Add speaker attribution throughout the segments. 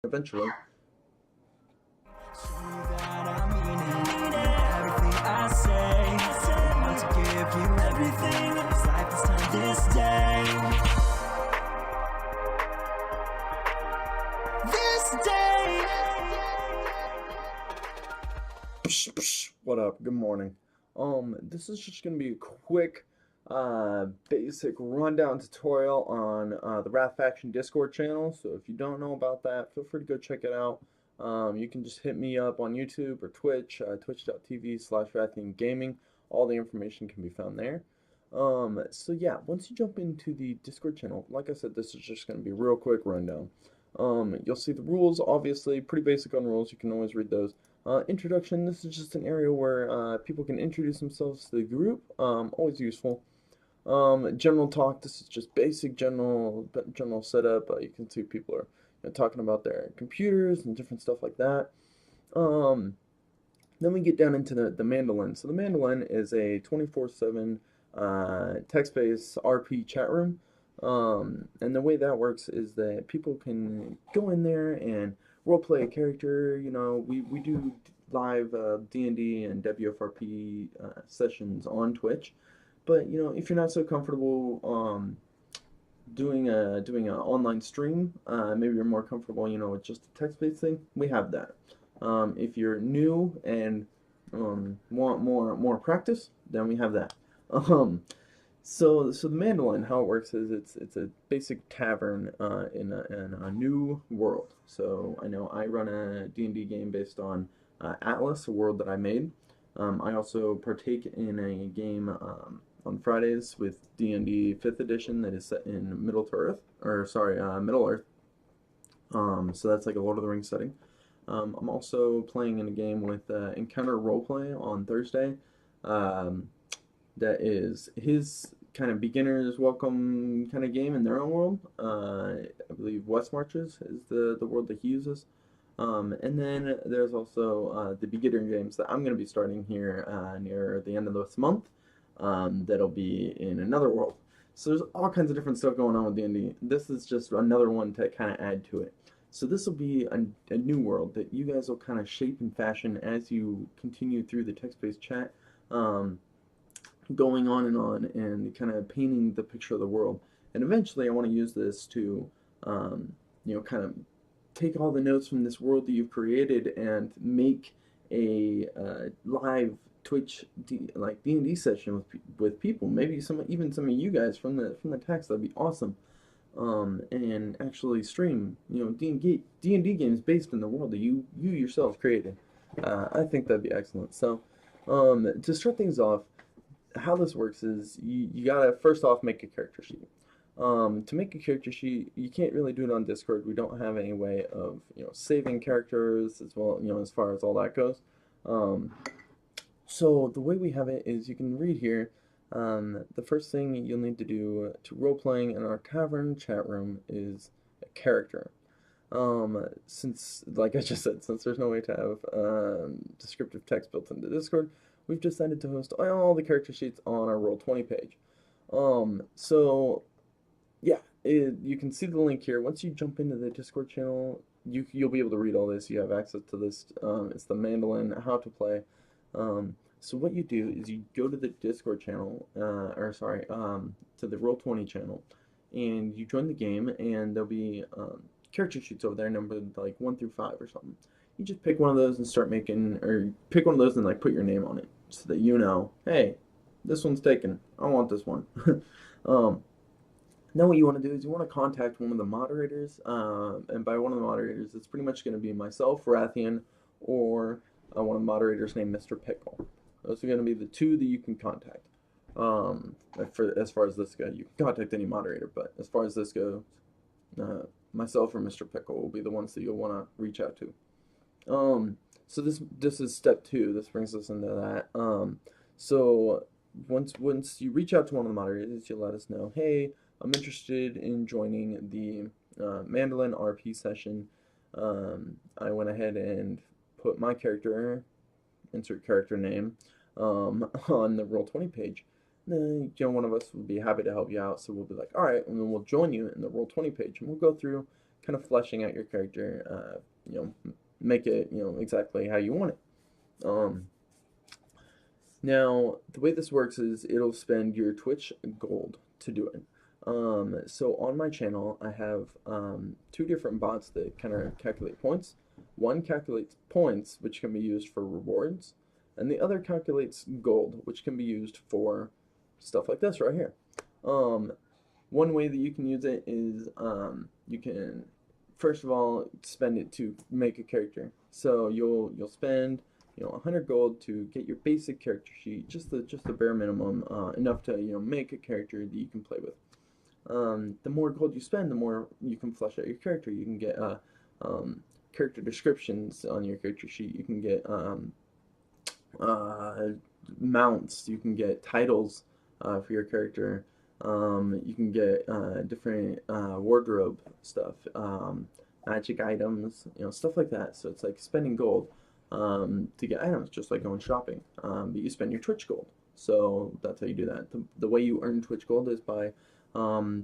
Speaker 1: eventually. What up? Good morning. This is just gonna be a quick, basic rundown tutorial on the Wrath Faction Discord channel. So if you don't know about that, feel free to go check it out. You can just hit me up on YouTube or Twitch, twitch.tv/WrathianGaming. All the information can be found there. So yeah, once you jump into the Discord channel, like I said, this is just gonna be a real quick rundown. You'll see the rules, obviously, pretty basic on rules. You can always read those. Introduction, this is just an area where people can introduce themselves to the group, always useful. General talk, this is just basic general setup. You can see people are talking about their computers and different stuff like that. Then we get down into the Mandolin. So the Mandolin is a 24/7 text-based RP chat room. And the way that works is that people can go in there and roleplay a character. We do live D&D and WFRP sessions on Twitch. But if you're not so comfortable doing an online stream, maybe you're more comfortable with just a text-based thing, we have that. If you're new and want more practice, then we have that. So the Mandolin, how it works is it's a basic tavern in a new world. So I know I run a D&D game based on Atlas, a world that I made. I also partake in a game on Fridays with D&D 5th edition that is set in Middle Earth. So that's like a Lord of the Rings setting. I'm also playing in a game with Encounter Roleplay on Thursday. That is his kind of beginner's welcome kind of game in their own world. I believe West Marches is the world that he uses. And then there's also the beginner games that I'm going to be starting here near the end of this month. That'll be in another world. So there's all kinds of different stuff going on with D&D. This is just another one to kind of add to it. So this will be a new world that you guys will kind of shape and fashion as you continue through the text-based chat. Going on and kind of painting the picture of the world. And eventually I want to use this to, kind of take all the notes from this world that you've created and make a live Twitch D&D session with people. Maybe even some of you guys from the text. That'd be awesome. And actually stream, D&D games based in the world that you yourself created. I think that'd be excellent. So, to start things off, how this works is you gotta first off make a character sheet. To make a character sheet, you can't really do it on Discord. We don't have any way of saving characters as well, as far as all that goes. So the way we have it is you can read here. The first thing you'll need to do to role playing in our tavern chat room is a character. Since, like I just said, since there's no way to have descriptive text built into Discord, we've decided to host all the character sheets on our Roll20 page. So yeah, you can see the link here. Once you jump into the Discord channel, you'll be able to read all this. You have access to this. It's the Mandolin, how to play. So what you do is you go to the Discord channel, to the Roll20 channel, and you join the game, and there'll be character sheets over there numbered like 1 through 5 or something. You just pick one of those and start making, or pick one of those and like put your name on it, so that hey, this one's taken. I want this one. Now what you want to do is you want to contact one of the moderators, and by one of the moderators, it's pretty much going to be myself, Wrathian, or one of the moderators named Mr. Pickle. Those are going to be the two that you can contact. As far as this goes, you can contact any moderator, but as far as this goes, myself or Mr. Pickle will be the ones that you'll want to reach out to. So this is step 2. This brings us into that. So once you reach out to one of the moderators, you'll let us know, hey, I'm interested in joining the Mandolin RP session. I went ahead and put my character, insert character name, on the Roll20 page. Then one of us will be happy to help you out, so we'll be like, all right, and then we'll join you in the Roll20 page, and we'll go through, kind of fleshing out your character, make it, exactly how you want it. Now, the way this works is it'll spend your Twitch gold to do it. So on my channel, I have two different bots that kind of calculate points. One calculates points, which can be used for rewards, and the other calculates gold, which can be used for stuff like this right here. One way that you can use it is you can, first of all, spend it to make a character. So you'll spend 100 gold to get your basic character sheet, just the bare minimum, enough to make a character that you can play with. The more gold you spend, the more you can flesh out your character. You can get character descriptions on your character sheet. You can get mounts. You can get titles for your character. You can get different wardrobe stuff, magic items, stuff like that. So it's like spending gold to get items, just like going shopping. But you spend your Twitch gold. So that's how you do that. The way you earn Twitch gold is by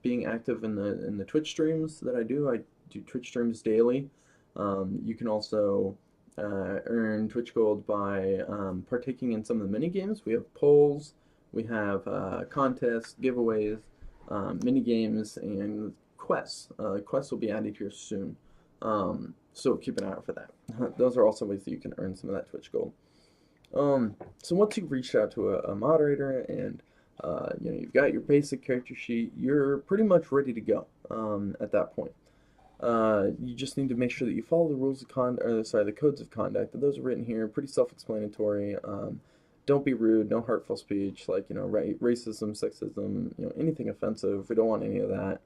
Speaker 1: being active in the Twitch streams that I do. I do Twitch streams daily. You can also earn Twitch gold by partaking in some of the mini games. We have polls, we have contests, giveaways, mini games, and quests. Quests will be added here soon, so keep an eye out for that. Those are also ways that you can earn some of that Twitch gold. So once you've reached out to a moderator and you've got your basic character sheet, you're pretty much ready to go at that point. You just need to make sure that you follow the rules of the codes of conduct. Those are written here, pretty self-explanatory. Don't be rude, no hurtful speech, like, racism, sexism, anything offensive. We don't want any of that.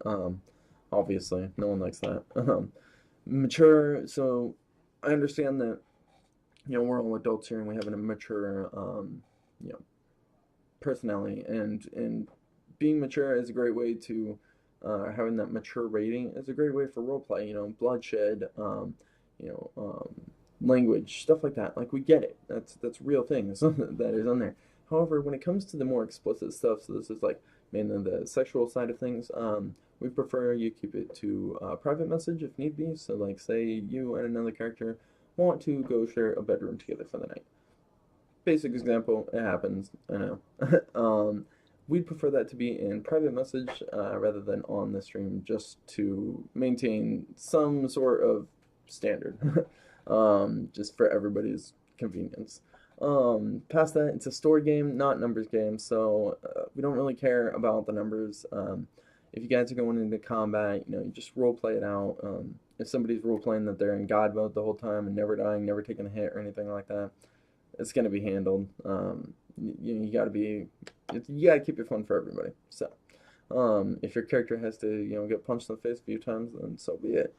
Speaker 1: Obviously, no one likes that. Mature, so I understand that, we're all adults here and we have a mature, personality, and being mature is a great way to, having that mature rating is a great way for roleplay, bloodshed, language, stuff like that. Like, we get it. That's real things that is on there. However, when it comes to the more explicit stuff, so this is like mainly the sexual side of things, we prefer you keep it to private message if need be. So like, say you and another character want to go share a bedroom together for the night. Basic example, it happens, I know. We'd prefer that to be in private message rather than on the stream, just to maintain some sort of standard, just for everybody's convenience. Past that, it's a story game, not numbers game, so we don't really care about the numbers. If you guys are going into combat, you just role play it out. If somebody's role playing that they're in God mode the whole time and never dying, never taking a hit or anything like that, it's gonna be handled. You gotta keep it fun for everybody. So, if your character has to, get punched in the face a few times, then so be it.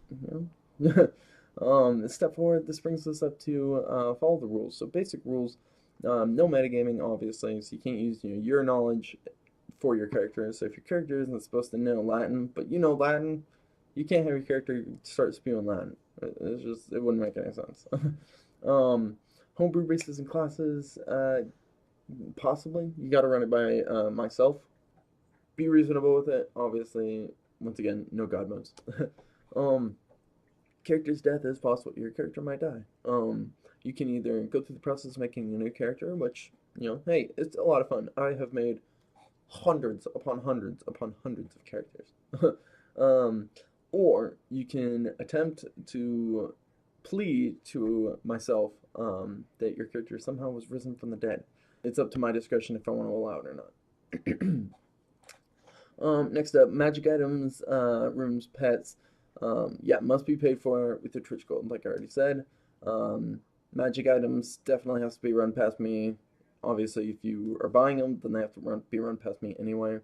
Speaker 1: Step forward. This brings us up to follow the rules. So basic rules. No metagaming, obviously. So you can't use your knowledge for your character. So if your character isn't supposed to know Latin, but you know Latin, you can't have your character start spewing Latin. It wouldn't make any sense. Homebrew races and classes, possibly. You got to run it by myself. Be reasonable with it. Obviously, once again, no god modes. Character's death is possible. Your character might die. You can either go through the process of making a new character, which, hey, it's a lot of fun. I have made hundreds upon hundreds upon hundreds of characters. Or you can attempt to plead to myself that your character somehow was risen from the dead. It's up to my discretion if I want to allow it or not. Next up, magic items, rooms, pets. Yeah, must be paid for with your Twitch gold, like I already said. Magic items definitely has to be run past me. Obviously, if you are buying them, then they have to be run past me anyway.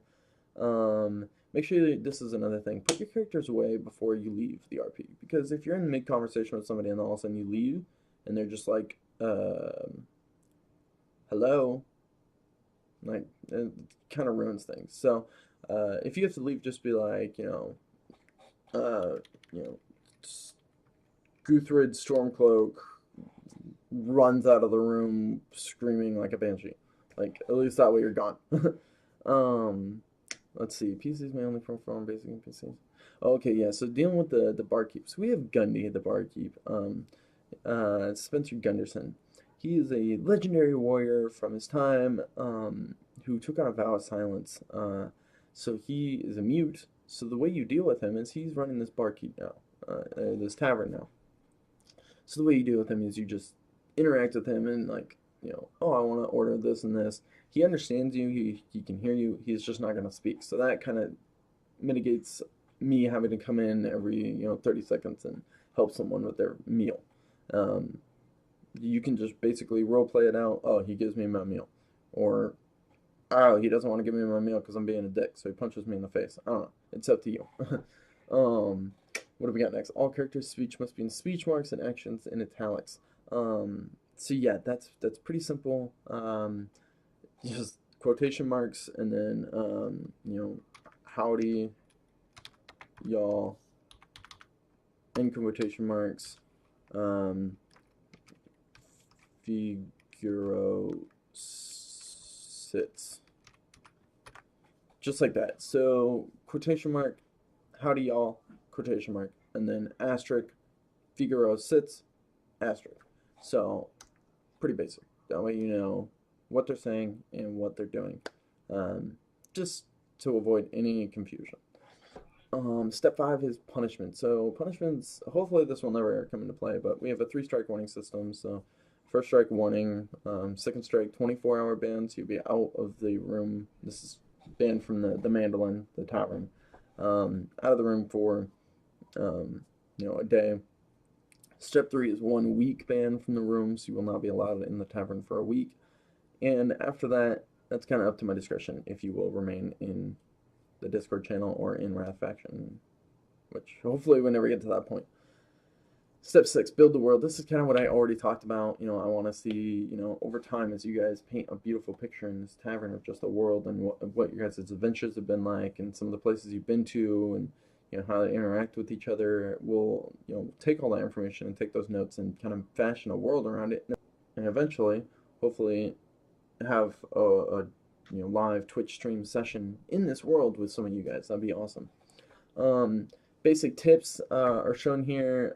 Speaker 1: Make sure this is another thing. Put your characters away before you leave the RP. Because if you're in mid-conversation with somebody and all of a sudden you leave, and they're just like, hello, like, it kind of ruins things. So, if you have to leave, just be like, Guthrid Stormcloak runs out of the room screaming like a banshee. Like, at least that way you're gone. Let's see. PCs may only perform basic NPCs. Okay, yeah. So dealing with the barkeep. So we have Gundy, the barkeep. Spencer Gunderson. He is a legendary warrior from his time, who took on a vow of silence. So he is a mute. So the way you deal with him is he's running this barkeep now, this tavern now. So the way you deal with him is you just interact with him and like, oh, I want to order this and this. He understands you. He can hear you. He's just not going to speak. So that kind of mitigates me having to come in every 30 seconds and help someone with their meal. Um, you can just basically role play it out. Oh, he gives me my meal, or oh, he doesn't want to give me my meal because I'm being a dick, so he punches me in the face. I don't know. It's up to you. um, what do we got next? All characters' speech must be in speech marks and actions in italics. So yeah, that's pretty simple. Just quotation marks and then howdy, y'all, in quotation marks. Figaro sits. Just like that. So quotation mark, howdy y'all, quotation mark, and then asterisk, Figaro sits, asterisk. So pretty basic. That way you know what they're saying and what they're doing, just to avoid any confusion. Step 5 is punishment. So punishments, hopefully this will never come into play, but we have a 3-strike warning system. So first strike warning, second strike 24-hour ban, so you'll be out of the room. This is banned from the mandolin, the tavern. Out of the room for a day. Step 3 is 1 week ban from the room, so you will not be allowed in the tavern for a week. And after that, that's kind of up to my discretion if you will remain in the Discord channel or in Wrath Faction, which hopefully we never get to that point. Step 6, build the world. This is kind of what I already talked about. I want to see, over time as you guys paint a beautiful picture in this tavern of just a world and what your guys' adventures have been like and some of the places you've been to and how they interact with each other. We'll take all that information and take those notes and kind of fashion a world around it, and eventually, hopefully, have a live Twitch stream session in this world with some of you guys. That'd be awesome. Basic tips are shown here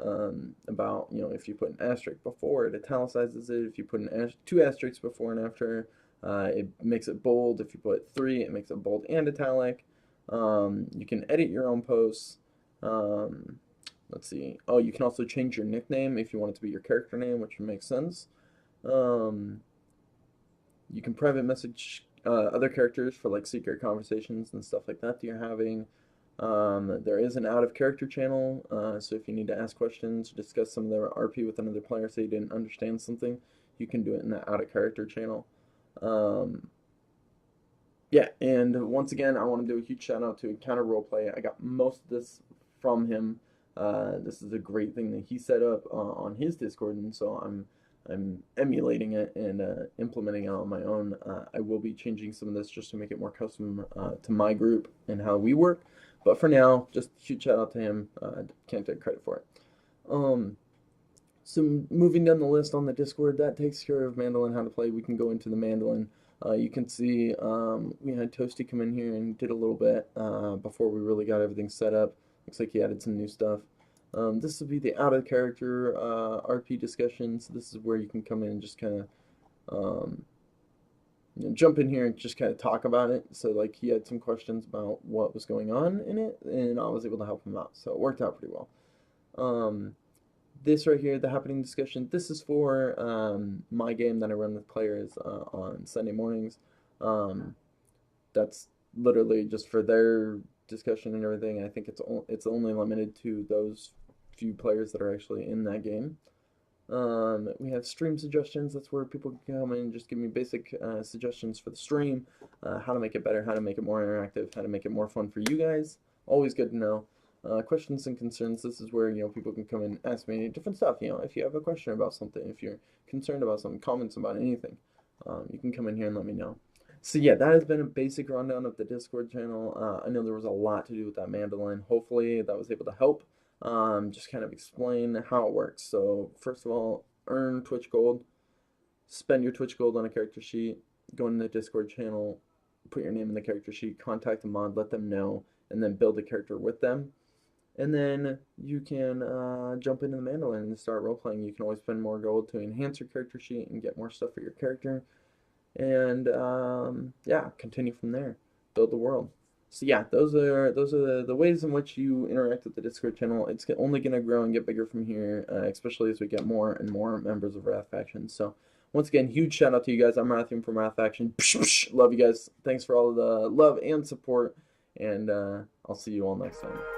Speaker 1: about if you put an asterisk before, it italicizes it. If you put 2 asterisks before and after, it makes it bold. If you put 3, it makes it bold and italic. You can edit your own posts. Let's see. Oh, you can also change your nickname if you want it to be your character name, which makes sense. You can private message other characters for like secret conversations and stuff like that you're having. There is an out of character channel, so if you need to ask questions, discuss some of the RP with another player, say you didn't understand something, you can do it in that out of character channel. Yeah, and once again, I want to do a huge shout out to Encounter Roleplay. I got most of this from him. This is a great thing that he set up on his Discord, and so I'm emulating it and implementing it on my own. I will be changing some of this just to make it more custom to my group and how we work. But for now, just huge shout out to him. Can't take credit for it. So moving down the list on the Discord, that takes care of Mandolin, how to play. We can go into the Mandolin. You can see we had Toasty come in here and did a little bit before we really got everything set up. Looks like he added some new stuff. This will be the out of character RP discussion. So this is where you can come in and just kind of jump in here and just kind of talk about it. So like he had some questions about what was going on in it, and I was able to help him out. So it worked out pretty well. This right here, the happening discussion, this is for my game that I run with players on Sunday mornings. That's literally just for their discussion and everything. I think it's only limited to those few players that are actually in that game. We have stream suggestions. That's where people can come in and just give me basic suggestions for the stream, how to make it better, how to make it more interactive, how to make it more fun for you guys. Always good to know. Questions and concerns. This is where people can come and ask me different stuff. If you have a question about something, if you're concerned about something, comments about anything, you can come in here and let me know. So yeah, that has been a basic rundown of the Discord channel. I know there was a lot to do with that mandolin. Hopefully that was able to help. Just kind of explain how it works. So first of all, earn Twitch Gold. Spend your Twitch Gold on a character sheet. Go in the Discord channel, put your name in the character sheet, contact the mod, let them know, and then build a character with them. And then you can jump into the Mandolin and start role playing. You can always spend more gold to enhance your character sheet and get more stuff for your character. And yeah, continue from there. Build the world. So yeah, those are the ways in which you interact with the Discord channel. It's only gonna grow and get bigger from here, especially as we get more and more members of Wrath Faction. So once again, huge shout out to you guys. I'm Rathium from Wrath Faction. Love you guys. Thanks for all the love and support, and I'll see you all next time.